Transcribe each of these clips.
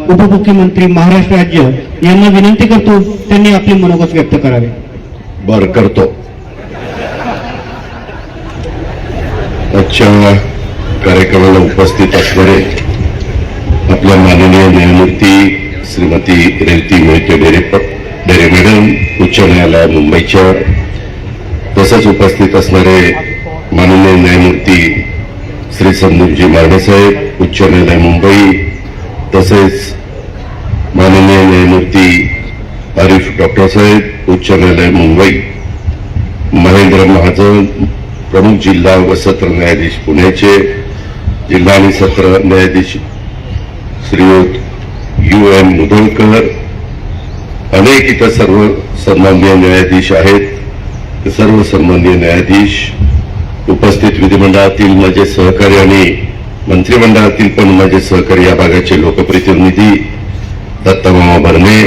उपमुख्यमंत्री महाराष्ट्र राज्य यांना विनंती करतो त्यांनी आपले मनोगत व्यक्त करावे. बर करतो. आजच्या कार्यक्रमाला उपस्थित असणारे आपल्या माननीय न्यायमूर्ती श्रीमती रेवती मोहिते डेरे मॅडम उच्च न्यायालय मुंबईच्या, तसंच उपस्थित असणारे माननीय न्यायमूर्ती श्री संदीपजी मारणे साहेब उच्च न्यायालय मुंबई, तसेच माननीय न्यायमूर्ती आरिफ डॉक्टर साहेब उच्च न्यायालय मुंबई, महेंद्र महाजन प्रमुख जिल्हा व सत्र न्यायाधीश पुण्याचे, जिल्हा आणि सत्र न्यायाधीश श्रीयुत UN मुदोलकर, अनेक इतर सर्व सन्माननीय न्यायाधीश आहेत. सर्व सन्माननीय न्यायाधीश, उपस्थित विधिमंडळातील माझे सहकारी आणि मंत्रिमंडळातील पण माझे सहकारी या भागाचे लोकप्रतिनिधी, दत्तामामा भरणे,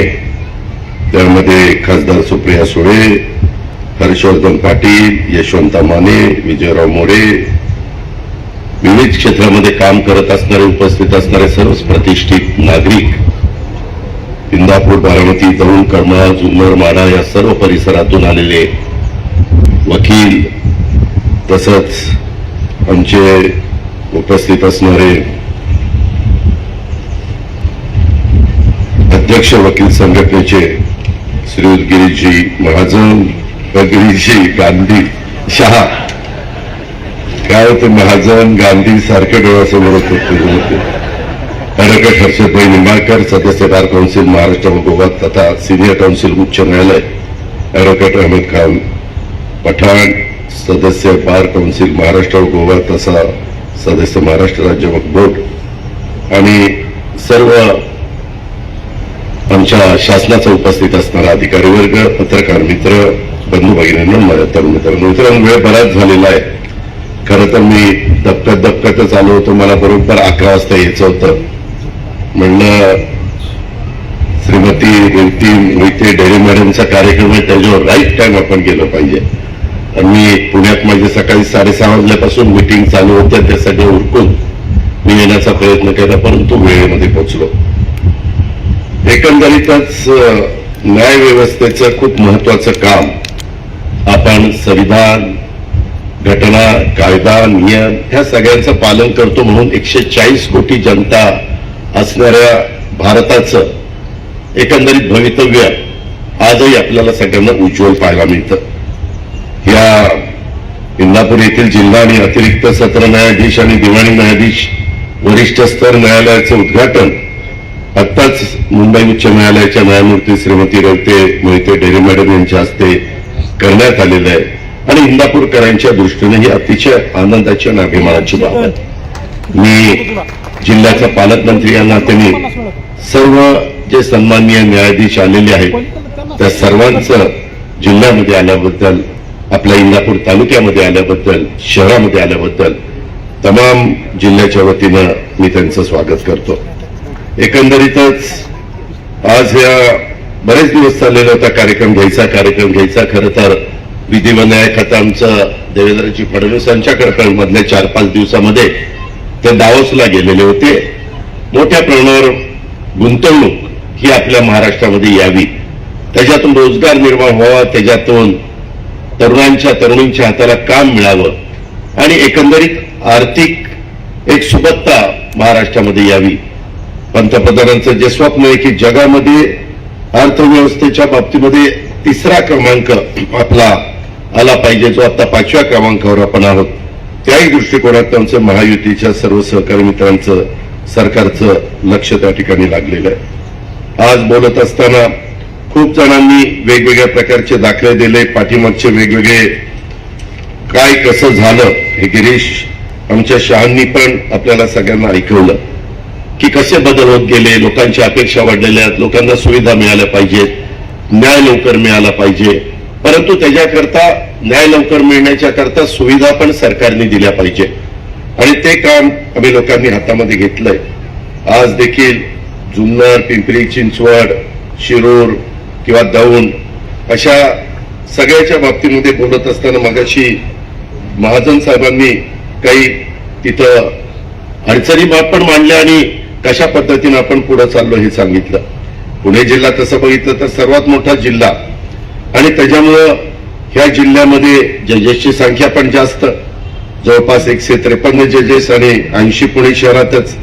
त्यामध्ये खासदार सुप्रिया सुळे, हर्षवर्धन पाटील, यशवंत माने, विजयराव मोरे, विविध क्षेत्रामध्ये काम करत असणारे उपस्थित असणारे सर्व प्रतिष्ठित नागरिक, इंदापूर, बारामती, दौंड, कळमळा, जुन्नर, माढा या सर्व परिसरातून आलेले वकील, तसंच आमचे उपस्थित असणारे अध्यक्ष वकील संघटनेचे श्रीयुत गिरीशजी महाजन, गिरीशजी गांधी शहा, काय होते महाजन गांधी सारखे डोळ्यासमोर होते. ॲडव्होकेट हर्षदभाई निंबाळकर, सदस्य बार काउन्सिल महाराष्ट्र व गोवा तथा सिनियर काउन्सिल उच्च न्यायालय, ॲडव्होकेट अहमद खान पठाण, सदस्य बार काउन्सिल महाराष्ट्र व गोवा तसा सदस्य महाराष्ट्र राज्य वक्फ बोर्ड, आणि सर्व आमच्या शासनाचा उपस्थित असणारा अधिकारी वर्ग, पत्रकार मित्र, बंधू भगिनींनो, माझ्या तरुण मित्रांनो, वेळ बराच झालेला आहे. खरं तर मी दपकतच आलो होतो. मला बरोबर 11 वाजता यायचं होतं. म्हणलं श्रीमती रेवती मोहिते डेरे मॅडमचा कार्यक्रम आहे, त्याच्यावर राईट टाइम आपण गेलं पाहिजे. आणि मी पुण्यात माझे सकाळी 6:30 वाजल्यापासून मीटिंग चालू होत्या, त्या सगळ्या उरकून मी येण्याचा प्रयत्न केला, परंतु वेळेमध्ये पोहोचलो. एकंदरीतच न्याय व्यवस्थेचं खूप महत्वाचं काम आपण संविधान, घटना, कायदा, नियम ह्या सगळ्यांचं पालन करतो म्हणून 140 कोटी जनता असणाऱ्या भारताचं एकंदरीत भवितव्य आजही आपल्याला सगळ्यांना उज्ज्वल पाहायला मिळतं. या इंदापूर येथील जिल्हा आणि अतिरिक्त सत्र न्यायाधीश आणि दिवाणी न्यायाधीश वरिष्ठ स्तर न्यायालयाचं उद्घाटन आत्ताच मुंबई उच्च न्यायालयाच्या न्यायमूर्ती श्रीमती रेवती मोहिते डेरे मॅडम यांच्या हस्ते करण्यात आलेलं आहे. आणि इंदापूरकरांच्या दृष्टीने ही अतिशय आनंदाची आणि अभिमानाची बाब आहे. मी जिल्ह्याचा पालकमंत्री या नात्याने सर्व जे सन्माननीय न्यायाधीश आलेले आहेत त्या सर्वांचं जिल्ह्यामध्ये आल्याबद्दल, आपल्या इंदापूर तालुक्यामध्ये आल्याबद्दल, शहरामध्ये आल्याबद्दल तमाम जिल्ह्याच्या वतीनं मी त्यांचं स्वागत करतो. एकंदरीतच आज या बरेच दिवस चाललेला होता कार्यक्रम घ्यायचा. खरं तर विधी व न्याय खातं आमचं देवेंद्रजी फडणवीसांच्याकडे मधल्या 4-5 दिवसामध्ये ते दावोसला गेलेले होते. मोठ्या प्रमाणावर गुंतवणूक ही आपल्या महाराष्ट्रामध्ये यावी, त्याच्यातून रोजगार निर्माण व्हावा, त्याच्यातून तरुणींच्या हाताला काम मिळावं आणि एकंदरीत आर्थिक एक सुबत्ता महाराष्ट्रामध्ये यावी. पंतप्रधानांचं जे स्वप्न आहे की जगामध्ये अर्थव्यवस्थेच्या बाबतीमध्ये 3रा क्रमांक आपला आला पाहिजे, जो आता 5व्या क्रमांकावर आपण आहोत, त्याही दृष्टिकोनात आमचं महायुतीच्या सर्व सहकारी मित्रांचं, सरकारचं लक्ष त्या ठिकाणी लागलेलं आहे. आज बोलत असताना खूप जणांनी वेगवेगळ्या प्रकारचे दाखले दिले, पाठीमागचे वेगवेगळे काय कसं झालं हे गिरीश आमच्या शहांनी पण आपल्याला सगळ्यांना ऐकवलं की कसे बदल होत गेले, लोकांच्या अपेक्षा वाढलेल्या आहेत, लोकांना सुविधा मिळाल्या पाहिजेत, न्याय लवकर मिळाला पाहिजे, परंतु त्याच्याकरता न्याय लवकर मिळण्याच्या करता सुविधा पण सरकारने दिल्या पाहिजे आणि ते काम आम्ही लोकांनी हातामध्ये घेतलंय. आज देखील जुन्नर, पिंपरी चिंचवड, शिरूर किंवा दौंड अशा सगळ्याच्या बाबतीमध्ये बोलत असताना मगाशी महाजन साहेबांनी काही तिथं अडचणी बाब पण मांडल्या आणि कशा पद्धतीने आपण पुढे चाललो हे सांगितलं. पुणे जिल्हा तसं बघितलं तर सर्वात मोठा जिल्हा आणि त्याच्यामुळं ह्या जिल्ह्यामध्ये जजेसची संख्या पण जास्त, जवळपास 153 जजेस आणि 80 पुणे शहरातच.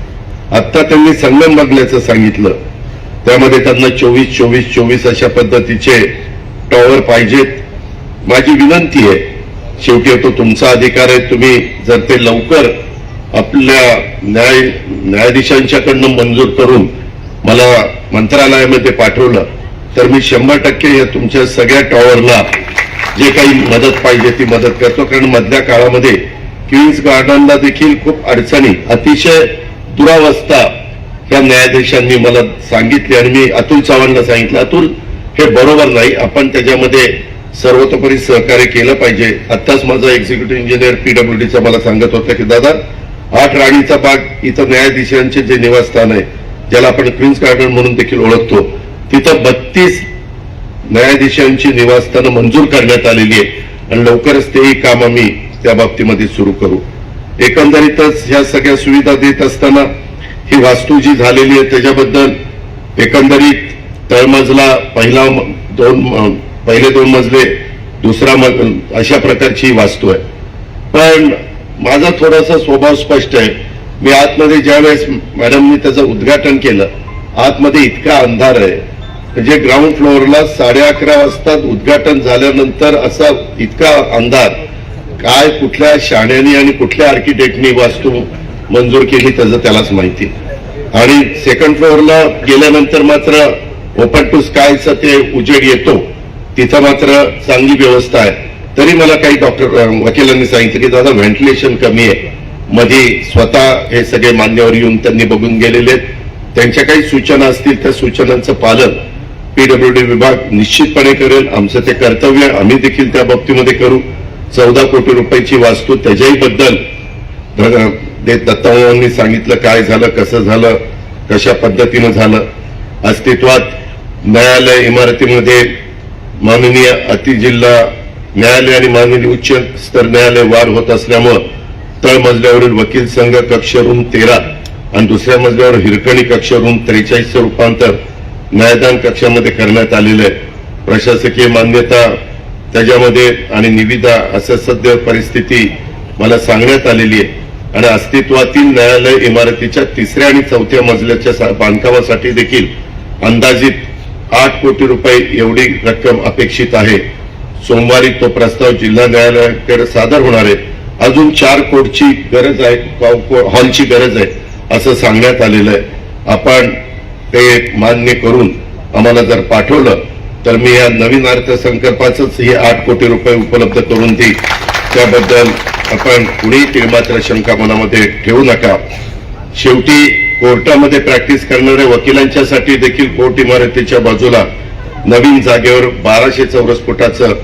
आता त्यांनी संगम बघल्याचं सांगितलं, त्यामध्ये त्यांना 24 अशा पद्धतीचे टॉवर पाहिजेत. माझी विनंती आहे, शेवटी तो तुमचा अधिकार आहे, तुम्ही जर ते लवकर आपल्या न्यायाधीशांच्याकडनं मंजूर करून मला मंत्रालयामध्ये पाठवलं तर मी 100% या तुमच्या सगळ्या टॉवरला जे काही मदत पाहिजे ती मदत करतो. कारण मधल्या काळामध्ये क्वीन्स गार्डनला देखील खूप अडचणी, अतिशय दुरावस्था या न्यायाधीशांनी मला सांगितली आणि मी अतुल चव्हाणला सांगितलं, अतुल हे बरोबर नाही, आपण त्याच्यामध्ये सर्वतोपरी सहकार्य केलं पाहिजे. आत्ताच माझा एक्झिक्युटिव्ह इंजिनियर PWDचा मला सांगत होता की दादा 8 राणीचा बाग इथं न्यायाधीशांचे जे निवासस्थान आहे, ज्याला आपण क्वीन्स गार्डन म्हणून देखील ओळखतो, तिथं 32 न्यायाधीशांची निवासस्थानं मंजूर करण्यात आलेली आहे आणि लवकरच तेही काम आम्ही त्या बाबतीमध्ये सुरू करू. एकंदरीतच ह्या सगळ्या सुविधा देत असताना ही वास्तू जी झालेली आहे त्याच्याबद्दल एकंदरीत तळमजला पहिले 2 मजले, दुसरा अशा प्रकारची वास्तू आहे. पण माझा थोडासा स्वभाव स्पष्ट आहे. मी आतमध्ये ज्यावेळेस मॅडमनी त्याचं उद्घाटन केलं, आतमध्ये इतका अंधार आहे, म्हणजे ग्राउंड फ्लोअरला 11:30 वाजता उद्घाटन झाल्यानंतर असा इतका अंधार, काय कुठल्या शाण्यानी आणि कुठल्या आर्किटेक्टनी वास्तू मंजूर केली त्याचं त्यालाच माहिती. आणि सेकंड फ्लोअरला गेल्यानंतर मात्र ओपन टू स्कायचं ते उजेड येतो, तिथं मात्र चांगली व्यवस्था आहे. तरी मला काही वकिलांनी सांगितलं की दादा व्हेंटिलेशन कमी आहे. मध्ये स्वतः हे सगळे मान्यवर येऊन त्यांनी बघून गेलेले आहेत. त्यांच्या काही सूचना असतील त्या सूचनांचं पालन PWD विभाग निश्चितपणे करेल. आमचं ते कर्तव्य, आम्ही देखील त्या बाबतीमध्ये करू. 14 कोटी रुपयाची वास्तू, त्याच्याही बद्दल दत्ताभाऊंनी सांगितलं काय झालं, कसं झालं, कशा पद्धतीनं झालं. अस्तित्वात न्यायालय इमारतीमध्ये माननीय अतिजिल्हा न्यायालय आणि माननीय उच्च स्तर न्यायालय वार होत असल्यामुळं तळमजल्यावरील वकील संघ कक्ष रूम 13 आणि दुसऱ्या मजल्यावर हिरकणी कक्ष रूम 43चं रूपांतर न्यायदान कक्षामध्ये करण्यात आलेलं आहे. प्रशासकीय मान्यता त्याच्यामध्ये आणि निविदा असं सध्या परिस्थिती मला सांगण्यात आलेली आहे. आणि अस्तित्वातील न्यायालय इमारतीच्या 3ऱ्या आणि 4थ्या मजल्याच्या बांधकामासाठी देखील अंदाजित 8 कोटी रुपये एवढी रक्कम अपेक्षित आहे. सोमवारी तो प्रस्ताव जिल्हा न्यायालयाकडे सादर होणार आहे. अजून 4 कोटीची गरज आहे, हॉलची गरज आहे असं सांगण्यात आलेलं आहे. आपण ते मान्य करून आम्हाला जर पाठवलं तर मी या नवीन अर्थसंकल्पाचंच हे 8 कोटी रुपये उपलब्ध करून देईल. त्याबद्दल आपण कुणीही मात्र शंका मनामध्ये ठेवू नका. शेवटी कोर्टामध्ये प्रॅक्टिस करणाऱ्या वकिलांच्यासाठी देखील कोर्ट इमारतीच्या बाजूला नवीन जागेवर 1200 चौरस फुटाचं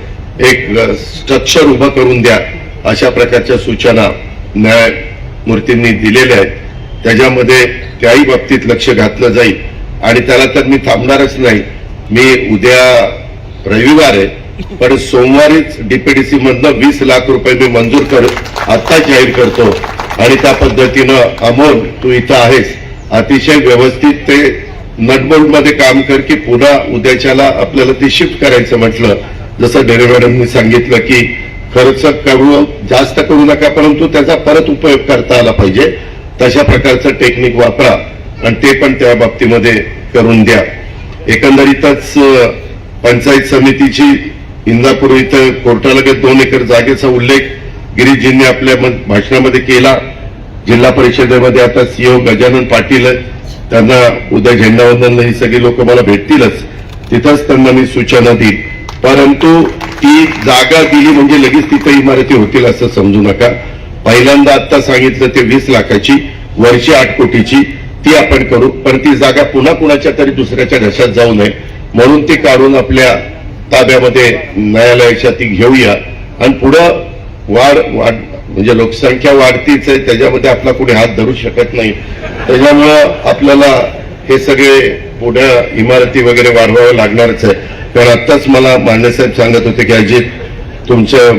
एक स्ट्रक्चर उभं करून द्या, अशा प्रकारच्या सूचना न्यायमूर्तींनी दिलेल्या आहेत. त्याच्यामध्ये त्याही बाबतीत लक्ष घातलं जाईल. आणि त्याला तर मी थांबणारच नाही. मी उद्या रविवार आहे, पण सोमवारीच DPDC मधनं 20 लाख रुपये मी मंजूर आता जाहीर करतो. आणि त्या पद्धतीनं अमोल, तू इथं आहेस, अतिशय व्यवस्थित ते नटबोल्ट मध्ये काम कर की पुन्हा उद्याच्याला आपल्याला ते शिफ्ट करायचं म्हटलं. जसं डेरे मॅडमनी सांगितलं की खर्च जास्त करू नका, परंतु त्याचा परत उपयोग करता आला पाहिजे. तशा प्रकारचं टेक्निक वापरा आणि ते पण त्या बाबतीमध्ये करून द्या. एकंदरीतच पंचायत समितीची इंदापूर इथं कोर्टालगत 2 एकर जागेचा उल्लेख गिरीशजींनी आपल्या भाषणामध्ये केला. जिल्हा परिषदेमध्ये आता CEO गजानन पाटील आहेत, त्यांना उद्या झेंडावंदनला ही सगळी लोक मला भेटतीलच, तिथंच त्यांना मी सूचना देईल. परंतु ती जागा दिली म्हणजे लगेच तिथं इमारती होतील असं समजू नका. पहिल्यांदा आता सांगितलं ते 20 लाखाची, वर्षी 8 कोटीची ती आपण करू. पण ती जागा पुन्हा कुणाच्या तरी दुसऱ्याच्या घशात जाऊ नये म्हणून ती काढून आपल्या ताब्यामध्ये न्यायालयाच्या ती घेऊया. आणि पुढं वाढ म्हणजे लोकसंख्या वाढतीच आहे, त्याच्यामध्ये आपला कुणी हात धरू शकत नाही. त्याच्यामुळं आपल्याला हे सगळे पुढे इमारती वगैरे वाढवावं लागणारच आहे. कारण आत्ताच मला मान्यसाहेब सांगत होते की अजित तुमच्या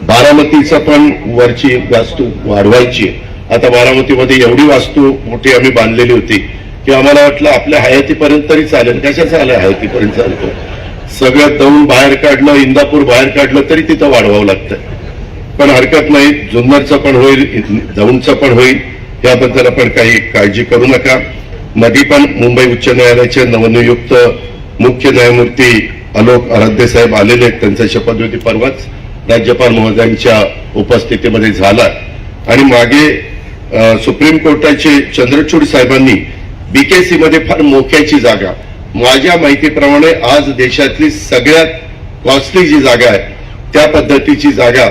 बारामतीचं पण वरची वास्तू वाढवायची, आता बारामतीमध्ये एवढी वास्तू मोठी आम्ही बांधलेली होती की आम्हाला वाटलं आपल्या हयातीपर्यंत तरी चालेल. कशाचं आलं हयातीपर्यंत चालतो? सगळं दौंड बाहेर काढलं, इंदापूर बाहेर काढलं तरी तिथं वाढवावं लागतं. पण हरकत नाही, जुन्नरचं पण होईल, दौंडचं पण होईल, याबद्दल आपण काही काळजी करू नका. मधी पण मुंबई उच्च न्यायालयाचे नवनियुक्त मुख्य न्यायमूर्ती आलोक आराध्य साहेब आलेले आहेत. त्यांचा शपथविधी परवाच राज्यपाल महोदयांच्या उपस्थितीमध्ये झाला. आणि मागे सुप्रीम कोर्टाचे चंद्रचूड साहेबांनी बीकेसी मध्ये फार मोक्याची जागा, माझ्या माहितीप्रमाणे आज देशातली सगळ्यात कॉस्टली जी जागा आहे त्या पद्धतीची जागा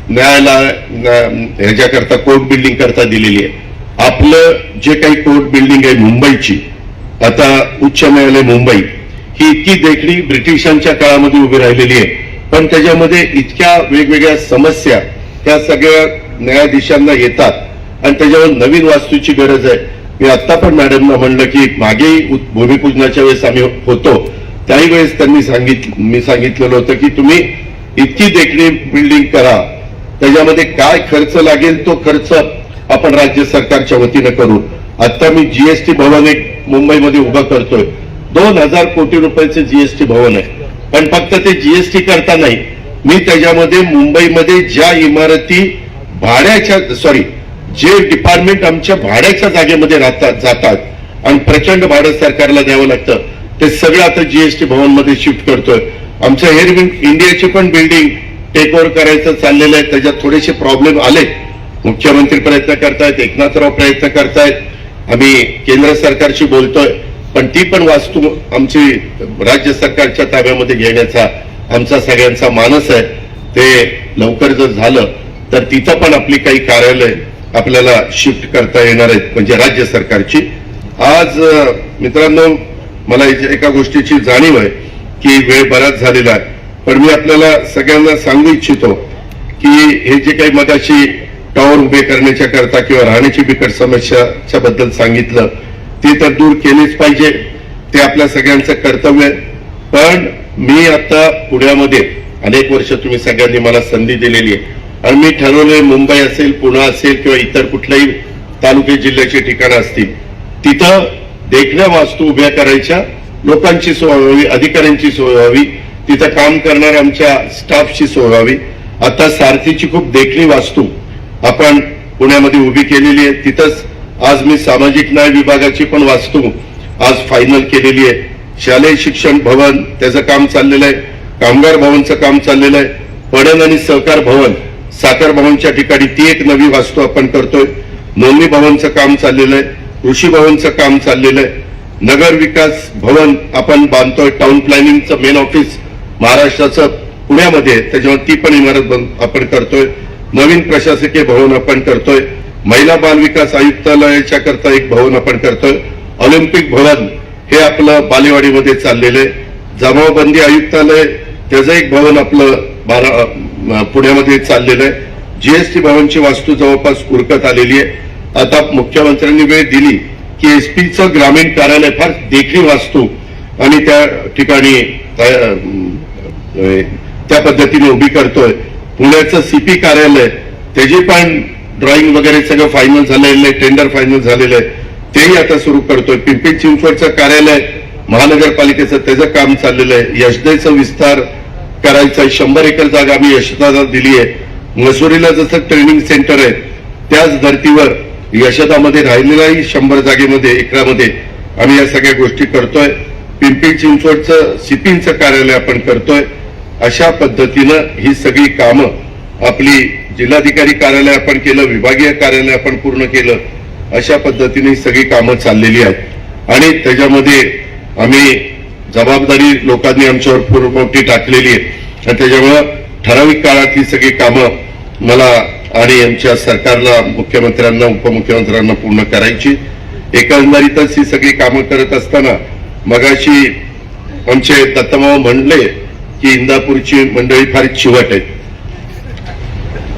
न्यायालय ह्याच्याकरता कोर्ट बिल्डिंग करता दिलेली आहे. आपलं जे काही कोर्ट बिल्डिंग आहे मुंबईची, आता उच्च न्यायालय मुंबई, ही इतकी देखणी ब्रिटिशांच्या काळामध्ये उभी राहिलेली आहे. पण त्याच्यामध्ये इतक्या वेगवेगळ्या समस्या त्या सगळ्या न्यायाधीशांना येतात आणि त्याच्यावर नवीन वास्तूची गरज आहे. मी आता पण मॅडमना म्हणलं की मागेही भूमिपूजनाच्या वेळेस आम्ही होतो, त्याही वेळेस त्यांनी मी सांगितलेलं होतं की तुम्ही इतकी देखणी बिल्डिंग करा, त्याच्यामध्ये काय खर्च लागेल तो खर्च आपण राज्य सरकारच्या वतीनं करू. आता मी जीएसटी भवन एक मुंबईमध्ये उभं करतोय, 2000 कोटी रुपयाचे जीएसटी भवन आहे. पण फक्त ते जीएसटी करता नाही, मी त्याच्यामध्ये मुंबईमध्ये ज्या इमारती जे डिपार्टमेंट आमच्या भाड्याच्या जागेमध्ये जातात आणि प्रचंड भाडं सरकारला द्यावं लागतं, ते सगळं आता जीएसटी भवन मध्ये शिफ्ट करतोय. आमचं एअर इंडियाची पण बिल्डिंग टेक ओव्हर करायचं चाललेलं आहे. त्याच्यात थोडेसे प्रॉब्लेम आले. मुख्यमंत्री प्रयत्न करतायत, एकनाथराव प्रयत्न करतायत, आम्ही केंद्र सरकारशी बोलतोय, पण ती पण वास्तू आमची राज्य सरकारच्या ताब्यामध्ये घेण्याचा आमचा सगळ्यांचा मानस आहे. ते लवकर जर झालं तर तिथं पण आपली काही कार्यालय आपल्याला शिफ्ट करता येणार आहेत, म्हणजे राज्य सरकारची. आज मित्रांनो, मला एका गोष्टीची जाणीव आहे की वेळ बराच झालेला आहे, पण मी आपल्याला सगळ्यांना सांगू इच्छितो की हे जे काही मगाशी टॉवर उभे करण्याच्या करता किंवा राहण्याची बिकट समस्याच्या बद्दल सांगितलं, ते तर दूर केलेच पाहिजे, ते आपल्या सगळ्यांचं कर्तव्य आहे. पण मी आता पुण्यामध्ये अनेक वर्ष तुम्ही सगळ्यांनी मला संधी दिलेली आहे आणि मी ठरवलंय, मुंबई असेल, पुणे असेल किंवा इतर कुठल्याही तालुके जिल्ह्याची ठिकाणं असतील, तिथं देखण्या वास्तू उभ्या करायच्या, लोकांची सोय व्हावी, अधिकाऱ्यांची सोय व्हावी, तिथं काम करणाऱ्या आमच्या स्टाफची सोय व्हावी. आता सारथीची खूप देखणी वास्तू आपण पुण्यामध्ये उभी केलेली आहे. तिथंच आज मी सामाजिक न्याय विभागाची पण वास्तू आज फायनल केलेली आहे. शालेय शिक्षण भवन त्याचं काम चाललेलं आहे, कामगार भवनचं काम चाललेलं आहे, पणन आणि सहकार भवन साखर भवनच्या ठिकाणी ती एक नवी वास्तू आपण करतोय. नोंदणी भवनचं काम चाललेलं आहे, कृषी भवनचं काम चाललेलं आहे, नगर विकास भवन आपण बांधतोय, टाउन प्लॅनिंगचं मेन ऑफिस महाराष्ट्राचं पुण्यामध्ये आहे, त्याच्यावर ती पण इमारत आपण करतोय. नवीन प्रशासकीय भवन आपण करतोय, महिला बाल विकास आयुक्तालयाच्या करता एक भवन आपण करतोय, ऑलिम्पिक भवन हे आपलं बालेवाडीमध्ये चाललेलं आहे, जमावबंदी आयुक्तालय त्याचं एक भवन आपलं पुण्यामध्ये चाललेलं आहे. जीएसटी भवनची वास्तू जवळपास उरकत आलेली आहे. आता मुख्यमंत्र्यांनी वेळ दिली की एसपीचं ग्रामीण कार्यालय फार देखणी वास्तू आणि त्या ठिकाणी त्या पद्धतीने उभी करतोय. पुण्याचं सीपी कार्यालय त्याची पण ड्रॉइंग वगैरे सगळं फायनल झालेलं आहे, टेंडर फायनल झालेलं आहे, तेही आता सुरू करतोय. पिंपरी चिंचवडचं कार्यालय महानगरपालिकेचं त्याचं काम चाललेलं आहे. यशदेचं विस्तार करायचा आहे, 100 एकर जागा आम्ही यशदाला दिली आहे. मसुरीला जसं ट्रेनिंग सेंटर आहे त्याच धर्तीवर यशदामध्ये राहिलेल्याही 100 जागेमध्ये एकरामध्ये आम्ही या सगळ्या गोष्टी करतोय. पिंपरी चिंचवडचं सीपीचं कार्यालय आपण करतोय. अशा पद्धतीनं ही सगळी कामं आपली जिल्हाधिकारी कार्यालय आपण केलं, विभागीय कार्यालय आपण पूर्ण केलं, अशा पद्धतीने सगळी कामं चाललेली आहेत. आणि त्याच्यामध्ये आम्ही जबाबदारी लोकांनी आमच्यावर पूर्ण मोठी टाकलेली आहे आणि त्याच्यामुळं ठराविक काळात ही सगळी कामं मला आणि आमच्या सरकारला, मुख्यमंत्र्यांना, उपमुख्यमंत्र्यांना पूर्ण करायची. एकंदरीतच ही सगळी कामं करत असताना मगाशी आमचे दत्तमाव म्हणले की इंदापूरची मंडळी फार चिवट आहेत.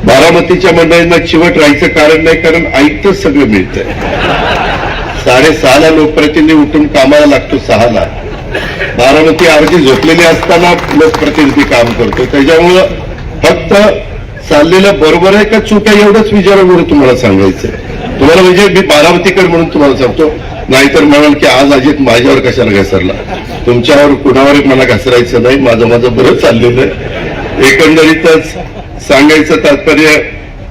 बारामतीच्या मंडळींना चिवट राहायचं कारण नाही, कारण आयुक्तच सगळं मिळतंय. 6:30ला लोकप्रतिनिधी उठून कामाला लागतो 6ला. बारामती अर्धी झोपलेली असताना लोकप्रतिनिधी काम करतो. त्याच्यामुळं फक्त चाललेलं बरोबर आहे का चूक आहे एवढंच विचारामुळे तुम्हाला सांगायचंय. तुम्हाला म्हणजे मी बारामतीकर म्हणून तुम्हाला सांगतो, नाहीतर म्हणाल की आज अजित माझ्यावर कशाला घसरला. तुमच्यावर कुणावर मला घसरायचं नाही, माझं बरं चाललेलं आहे. एकंदरीतच सांगायचं तात्पर्य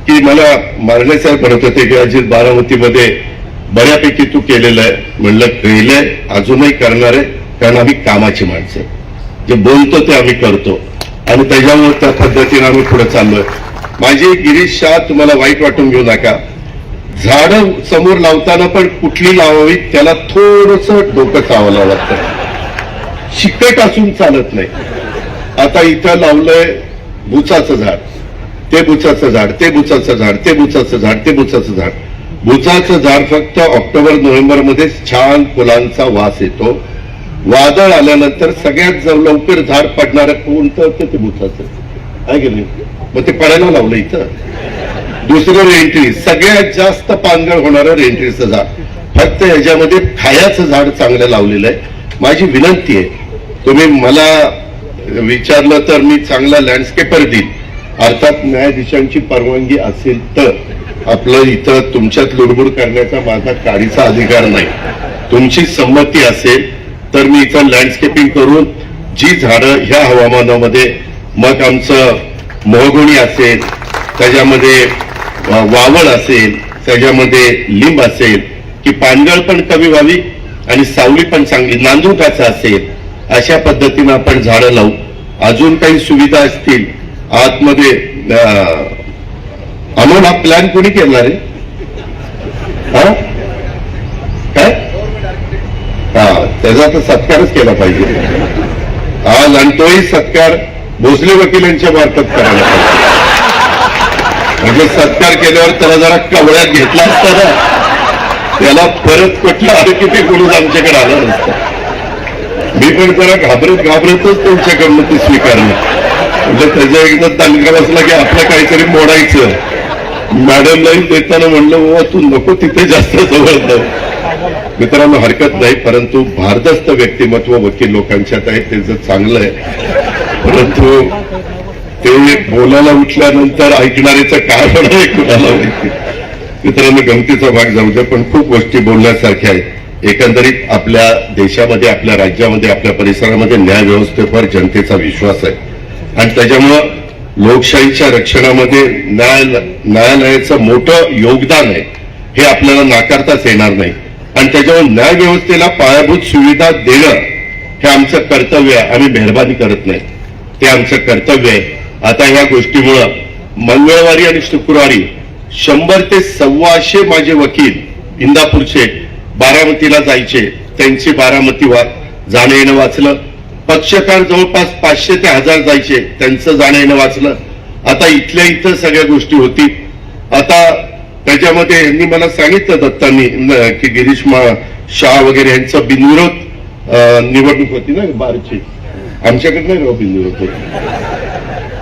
की मला मारणे साहेब म्हणत होते की अजित बारामतीमध्ये बऱ्यापैकी तू केलेलं आहे. म्हणलं केलंय, अजूनही करणार आहे, कारण आम्ही कामाची माणसं, जे बोलतो ते आम्ही करतो आणि त्याच्यामुळे त्या पद्धतीने आम्ही पुढे चाललोय. माझी गिरीश शाह, तुम्हाला वाईट वाटून घेऊ नका, झाडं समोर लावताना पण कुठली लावावी त्याला थोडस डोकं चावलं लागतं, शिकट असून चालत नाही. आता इथं लावलंय बुचाचं झाड, ते बुचाचं झाड, ते बुचाचं झाड, ते बुचाचं झाड, ते बुचाचं झाड. बुचाचं झाड फक्त ऑक्टोबर नोव्हेंबर मध्ये छान फुलांचा वास येतो. वादळ आल्यानंतर सगळ्यात लवकर झाड पडणारं कोणतं ते बुचाचं आहे की नाही. मग ते पडायला लावलं इथं. दुसरं रेंट्री, सगळ्यात जास्त पानगळ होणारं रेंट्रीचं झाड, फक्त ह्याच्यामध्ये खायाचं झाड चांगलं लावलेलं आहे. माझी विनंती आहे, तुम्ही मला विचारलं तर मी चांगला लँडस्केपर देईन, अर्थात न्यायाधीशांची परवानगी असेल तर. आपलं इथं तुमच्यात लुडबुड करण्याचा माझा काडीचा अधिकार नाही. तुमची संमती असेल तर मी इथं लँडस्केपिंग करून जी झाडं ह्या हवामानामध्ये, मग आमचं मोहगुणी असेल, त्याच्यामध्ये वावळ असेल, त्याच्यामध्ये लिंब असेल, की पानगळ पण कमी व्हावी आणि सावली पण चांगली, नांदुरकाचा असेल, अशा पद्धतीनं आपण झाडं लावू. अजून काही सुविधा असतील आतमध्ये. अमोल, हा प्लॅन कोणी केला रे? काय? त्याचा तर सत्कारच केला पाहिजे आज, आणि तोही सत्कार भोसले वकिलांच्या मार्फत करायला पाहिजे. म्हणजे सत्कार केल्यावर त्याला जरा कवळ्यात घेतला असता ना, त्याला परत कुठला किती बोलून आमच्याकडे आला नसतं. मी पण जरा घाबरतच त्यांच्याकडनं ते स्वीकारलं. म्हणजे त्याच्या एकदा तालुका बसला की आपलं काहीतरी मोडायचं. मॅडमलाही देताना म्हणलं बाबा तू नको तिथे जास्त जवळ जाऊ. मित्रांनो, हरकत नाही, परंतु भारदस्त व्यक्तिमत्व वकील लोकांच्यात आहे, त्याचं चांगलं आहे. परंतु ते बोलायला उठल्यानंतर ऐकणारीचं काय होणार आहे कुणाला माहिती. मित्रांनो, गमतीचा भाग जाऊ दे, पण खूप गोष्टी बोलण्यासारख्या आहेत. एकंदरीत आपल्या देशामध्ये, आपल्या राज्यामध्ये, आपल्या परिसरामध्ये न्याय व्यवस्थेवर जनतेचा विश्वास आहे आणि त्याच्यामुळं लोकशाहीच्या रक्षणामध्ये न्यायालयाचं मोठं योगदान आहे, हे आपल्याला नाकारताच येणार नाही. आणि त्याच्यामुळे न्याय व्यवस्थेला पायाभूत सुविधा देणं हे आमचं कर्तव्य आहे. आम्ही मेहरबानी करत नाही, ते आमचं कर्तव्य आहे. आता ह्या गोष्टीमुळं मंगळवारी आणि शुक्रवारी 100 ते 125 माझे वकील इंदापूरचे बारामतीला जायचे, त्यांची बारामती जाणं येणं वाचलं. पक्षकार जवळपास 500 ते 1000 जायचे, त्यांचं जाणं येणं वाचलं. आता इथल्या इथं सगळ्या गोष्टी होती. आता त्याच्यामध्ये यांनी मला सांगितलं दत्तांनी की गिरीश शाह वगैरे यांचं बिनविरोध निवडणूक होती ना बारची, आमच्याकडे नाही राव बिनविरोध होती,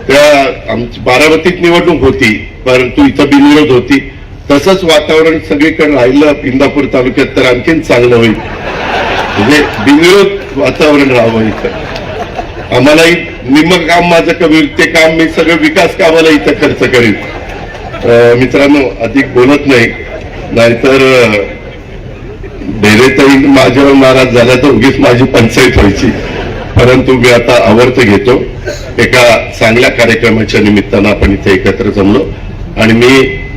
त्या बारामतीत निवडणूक होती, परंतु इथं बिनविरोध होती. तसंच वातावरण सगळीकडे राहिलं इंदापूर तालुक्यात तर आणखीन चांगलं होईल. म्हणजे बिनविरोध वातावरण राहावं इथं. आम्हालाही निम्म काम माझं कमी, ते काम मी सगळं विकास कामाला इथं खर्च करीन. मित्रांनो, अधिक बोलत नाही, नाहीतर बेरेतही माझ्यावर नाराज झाला तर उगीच माझी पंचायत व्हायची. परंतु मी आता आवर्त घेतो, एका चांगल्या कार्यक्रमाच्या निमित्तानं आपण इथे एकत्र जमलो आणि मी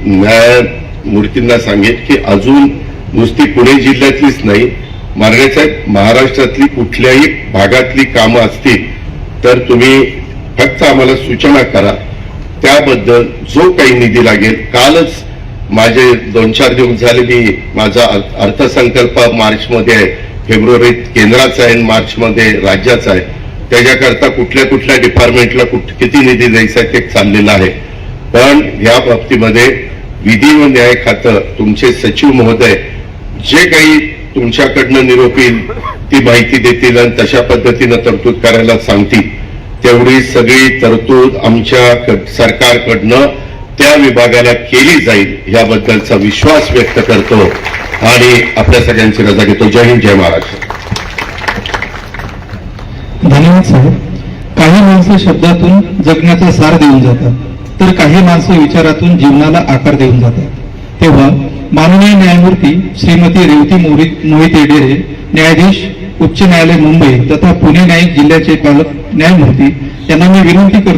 न्यायमूर्तींना सांगेन की अजून नुसती पुणे जिल्ह्यातलीच नाही, मार्गसाहेब महाराष्ट्रातली कुठल्याही भागातली कामं असतील तर तुम्ही फक्त आम्हाला सूचना करा, त्याबद्दल जो काही निधी लागेल. कालच माझे 2-4 दिवस झाले मी माझा अर्थसंकल्प मार्चमध्ये आहे, फेब्रुवारीत केंद्राचा आहे, मार्चमध्ये राज्याचा आहे. त्याच्याकरता कुठल्या कुठल्या डिपार्टमेंटला किती निधी द्यायचा आहे ते चाललेलं आहे. पण या बाबतीमध्ये विधी व न्याय खातं, तुमचे सचिव महोदय जे काही तुमच्याकडनं निरोप येईल ती माहिती देतील आणि तशा पद्धतीनं तरतूद करायला सांगतील. तेवढी सगळी तरतूद आमच्या सरकारकडनं त्या विभागाला केली जाईल याबद्दलचा विश्वास व्यक्त करतो आणि आपल्या सगळ्यांची रजा घेतो. जय हिंद, जय महाराष्ट्र. धन्यवाद साहेब. काही माणसं शब्दातून जगण्याचा सार देऊन जातात, तर काही माणसं विचारातून जीवनाला आकार देऊन जातात। तेव्हा माननीय न्यायमूर्ती श्रीमती रेवती मोहिते डेरे, न्यायाधीश उच्च न्यायालय मुंबई तथा पुणे न्यायिक जिल्ह्याचे पालक न्यायमूर्ती यांना मी विनंती करतो